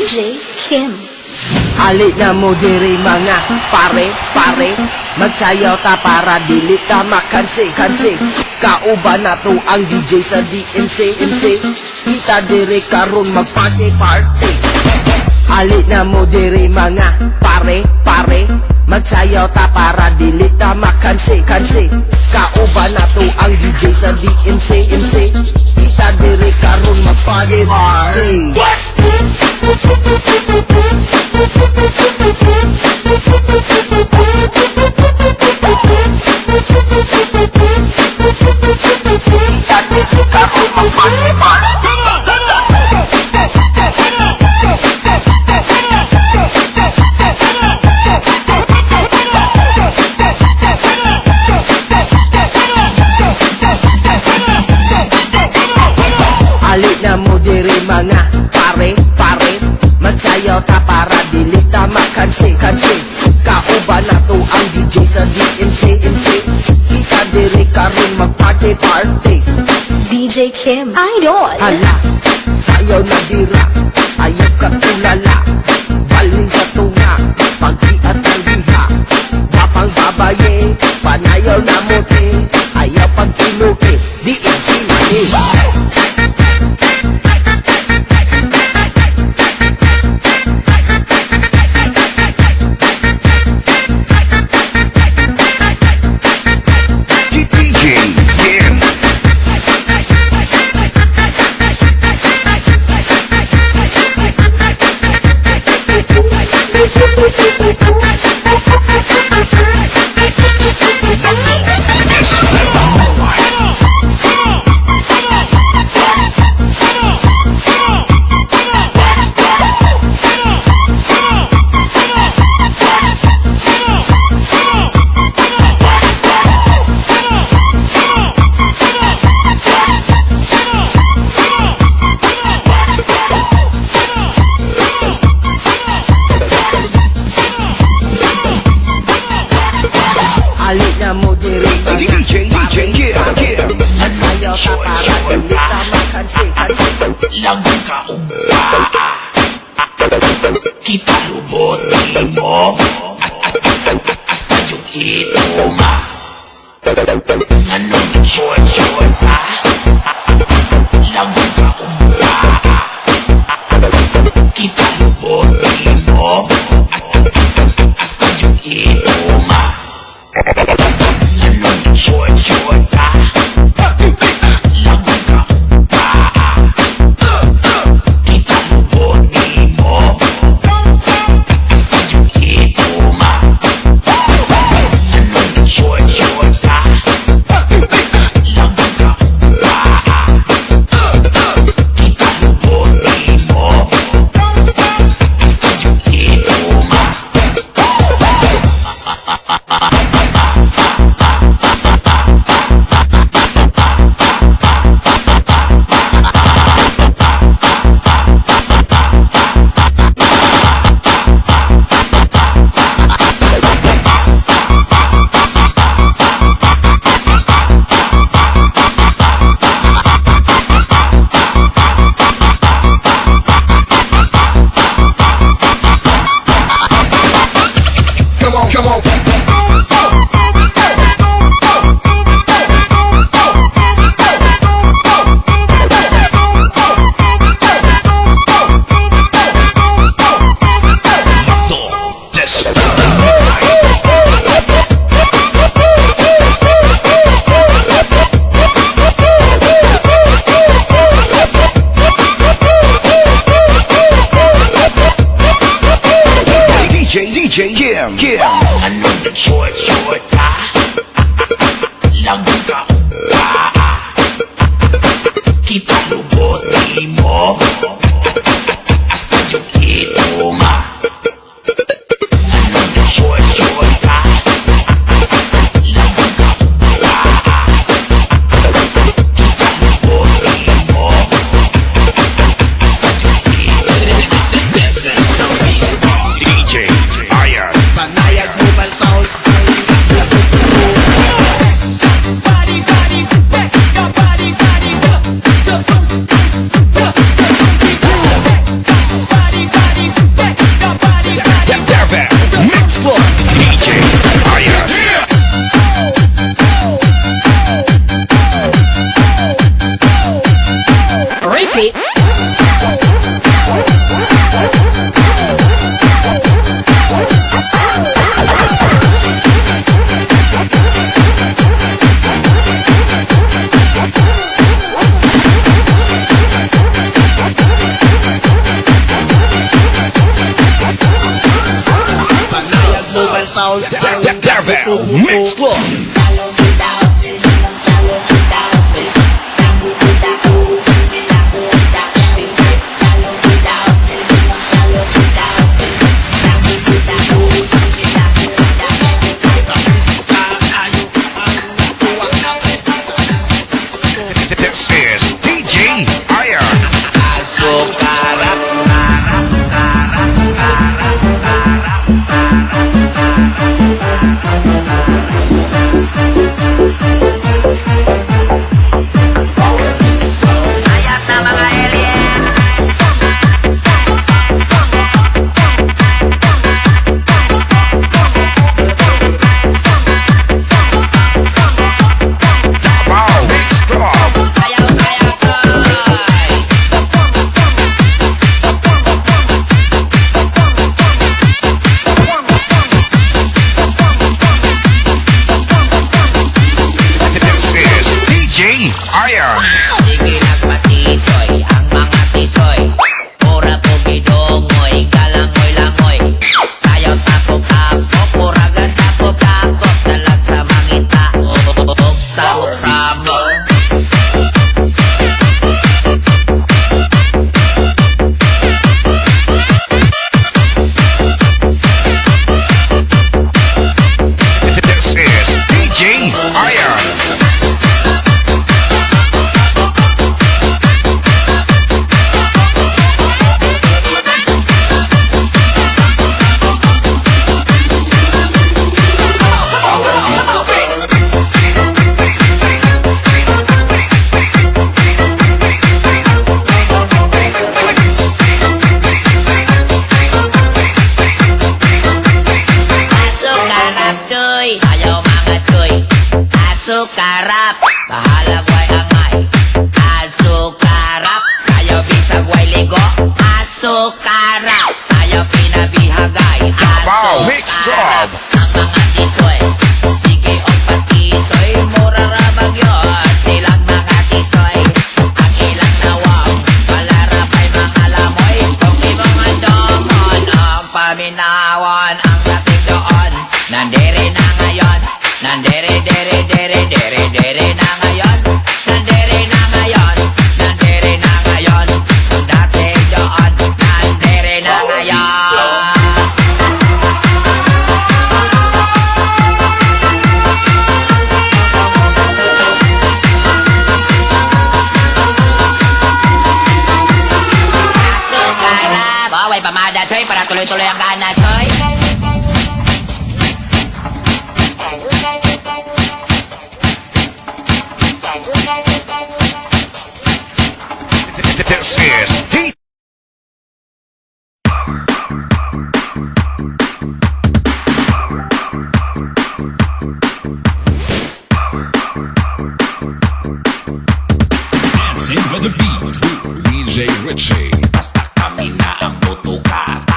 DJ Kim. Ali na mo diri mga pare magsayaw ta para dili ta makansi kauban na to ang DJ sa DMC kita diri karon magparty Ali na mo diri mga pare magsayaw ta para dili ta makansi kauban na to ang DJ sa DMC kita diri karon magparty Ali na mo diri mga pare magsayaw ta para dili ta makansi kauban na to ang DJ sa DMC kita diri karon magparty DJ Kim Idol. Hala, sayaw na dira ayaw ka tulala balhin sa tunga pagkiat ang diha dapang babaye panayaw na mote ayaw pagkinuki DMC mani Ali na mo diri DJ Kim magsayaw ta para dili ta makansi Lagu ka kita lubutin mo hasta yung ituma anong short ka lagu ka kita lubutin mo hasta yung ituma anong short ka lagu ka kita lubutin mo hasta yung ituma anong short ka lagu ka kita lubutin mo hasta yung ituma Come on. DJ Kim anong short ka lagu ka kita lubutin mo hasta yung ituma anong short ka lagu ka kita lubutin mo hasta yung ituma DJ Ayan Panayag Mobile Sounds. Body, repeat. Panayag mobile sounds. Darvel Mix Club. This is DJ Iron. Wow, Mix Club. This is DJ Iron. Sige nagpatisoy ang mga tisoy. Pura pugidongoy, galangoy-langoy. Sayaw tapok-tapok, pura gandapok-tapok. Dalag sa mangita, uksa-uksa mo. This is DJ Iron. Asukarap cuy, sayaw mga cuy. Asukarap, bahalag way angay. Asukarap, sayaw bisag way ligo. Asukarap, sayaw pinabihagay. Wow, Mix Club. Ang mga tisoy, sige o patisoy. Mura rabag yun, silang mga tisoy. Ang ilang nawang, palarapay mga lamoy. Kung ibang andomon, ang paminawan. Ang dating doon, nandere na ngayon. Nandere, dere, dere, dere, dere na ngayon. Nandere na ngayon, nandere na ngayon. Ang dating doon, nandere na ngayon. Asukarap, baway pamada choy para tuloy-tuloy ang gana choy. This is DJ. Dancing with the beat, DJ Richie. Basta kami na ang tutukan.